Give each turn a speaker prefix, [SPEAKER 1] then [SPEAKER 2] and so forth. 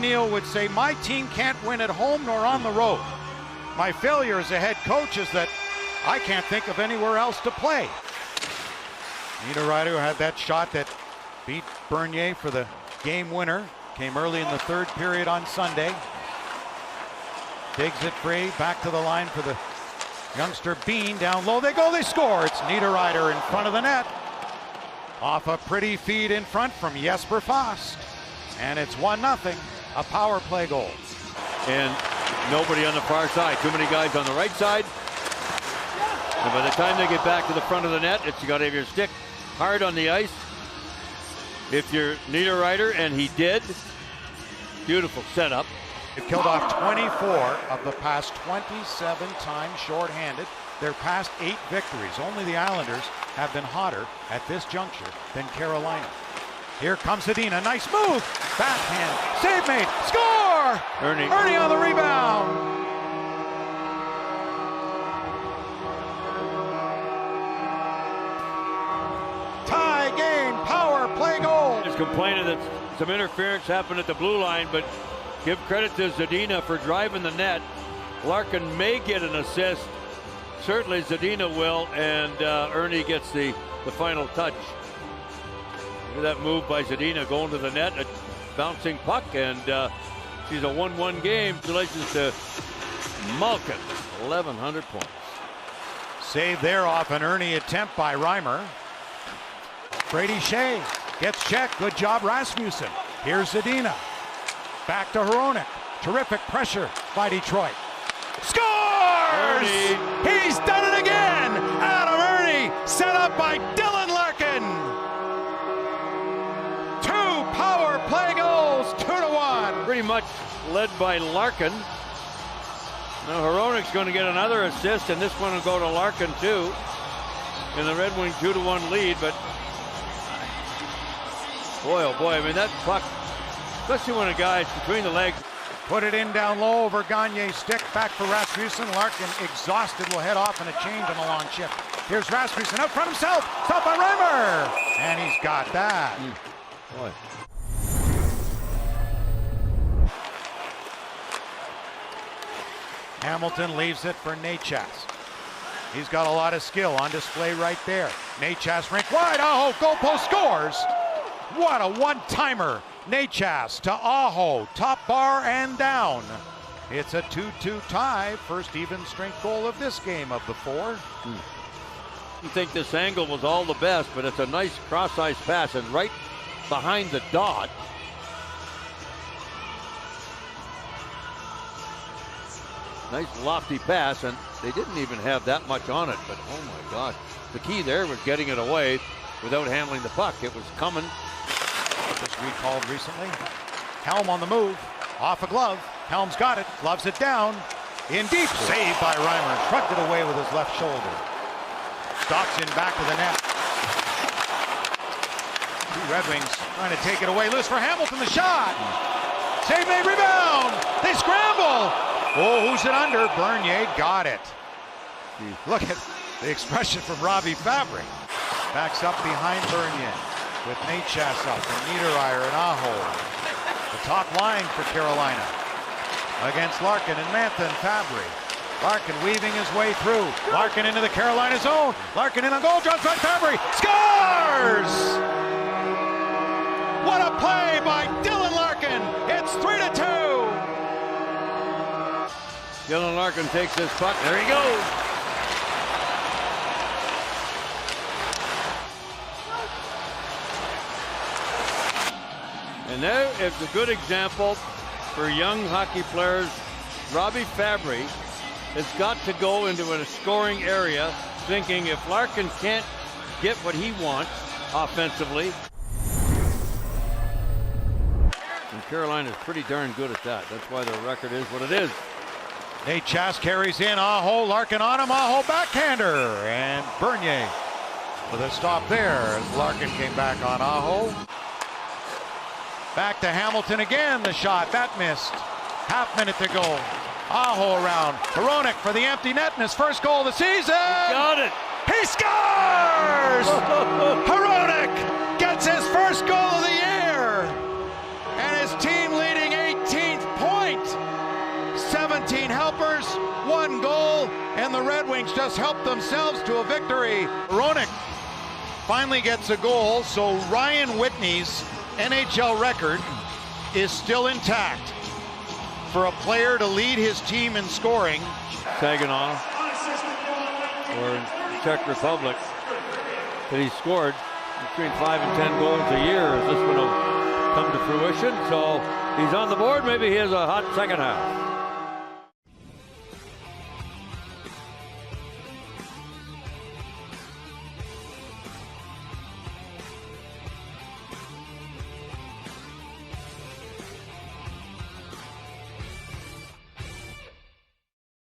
[SPEAKER 1] Neal would say, my team can't win at home nor on the road. My failure as a head coach is that I can't think of anywhere else to play. Niederreiter had that shot that beat Bernier for the game winner. Came early in the third period on Sunday. Digs it free, back to the line for the youngster Bean. Down low they go, they score. It's Niederreiter in front of the net. Off a pretty feed in front from Jesper Fast. And it's 1-0, a power play goal.
[SPEAKER 2] And nobody on the far side. Too many guys on the right side. And by the time they get back to the front of the net, it's you got to have your stick hard on the ice. If you're Niederreiter, and he did, beautiful setup.
[SPEAKER 1] They've killed off 24 of the past 27 times shorthanded. Their past 8 victories. Only the Islanders have been hotter at this juncture than Carolina. Here comes Zadina, nice move, backhand, save made, score! Ernie on the rebound. Tie game, power play goal.
[SPEAKER 2] He's complaining that some interference happened at the blue line, but give credit to Zadina for driving the net. Larkin may get an assist. Certainly Zadina will, and Ernie gets the final touch. Look at that move by Zadina going to the net, a bouncing puck, and she's a 1-1 game. Congratulations to Malkin, 1,100 points.
[SPEAKER 1] Save there off an Ernie attempt by Reimer. Brady Shea gets checked. Good job, Rasmussen. Here's Zadina. Back to Hronek. Terrific pressure by Detroit. Scores!
[SPEAKER 2] Ernie.
[SPEAKER 1] He's done it again! Adam Ernie, set up by Dylan Larkin. 2 power play goals, 2-1.
[SPEAKER 2] Pretty much led by Larkin. Now Hronek's going to get another assist, and this one will go to Larkin too. In the Red Wing 2-1 lead, but boy, oh boy, I mean that puck, especially when a guy's between the legs.
[SPEAKER 1] Put it in down low over Gagne's stick. Back for Rasmussen. Larkin, exhausted, will head off in a change on a long chip. Here's Rasmussen out front himself. Stopped by Reimer. And he's got that.
[SPEAKER 2] Boy.
[SPEAKER 1] Hamilton leaves it for Necas. He's got a lot of skill on display right there. Necas rink wide. Aho, goalpost scores. What a one-timer. Necas to Aho, top bar and down. It's a 2-2 tie, first even strength goal of this game of the 4.
[SPEAKER 2] I think this angle was all the best, but it's a nice cross-ice pass and right behind the dot. Nice lofty pass, and they didn't even have that much on it, but oh my gosh. The key there was getting it away without handling the puck. It was coming.
[SPEAKER 1] Just recalled recently. Helm on the move, off a glove. Helm's got it, gloves it down. In deep, saved by Reimer. Shrugged it away with his left shoulder. Stocks in back to the net. 2 Red Wings trying to take it away. Loose for Hamilton, the shot. Save made, rebound. They scramble. Oh, who's it under? Bernier got it. Look at the expression from Robbie Fabry. Backs up behind Bernier with Necas up and Niederreiter and Aho. The top line for Carolina against Larkin and Mantha and Fabry. Larkin weaving his way through. Larkin into the Carolina zone. Larkin in on goal, drops by Fabry. Scores! What a play by Dylan Larkin. It's 3-2.
[SPEAKER 2] Dylan Larkin takes this puck. There he goes. And there is a good example for young hockey players. Robbie Fabry has got to go into a scoring area thinking if Larkin can't get what he wants offensively. And Carolina is pretty darn good at that. That's why their record is what it is.
[SPEAKER 1] Necas carries in, Aho, Larkin on him, Aho backhander, and Bernier with a stop there as Larkin came back on Aho. Back to Hamilton again, the shot, that missed. Half minute to go. Aho around, Hronek for the empty net and his first goal of the season.
[SPEAKER 2] He got it.
[SPEAKER 1] He scores! Hronek gets his first goal of the year, and his team leading 18 the Red Wings just helped themselves to a victory. Hronek finally gets a goal, so Ryan Whitney's NHL record is still intact for a player to lead his team in scoring.
[SPEAKER 2] Saginaw, or in Czech Republic, that he scored between 5 and 10 goals a year. Is this going to come to fruition? So he's on the board. Maybe he has a hot second half.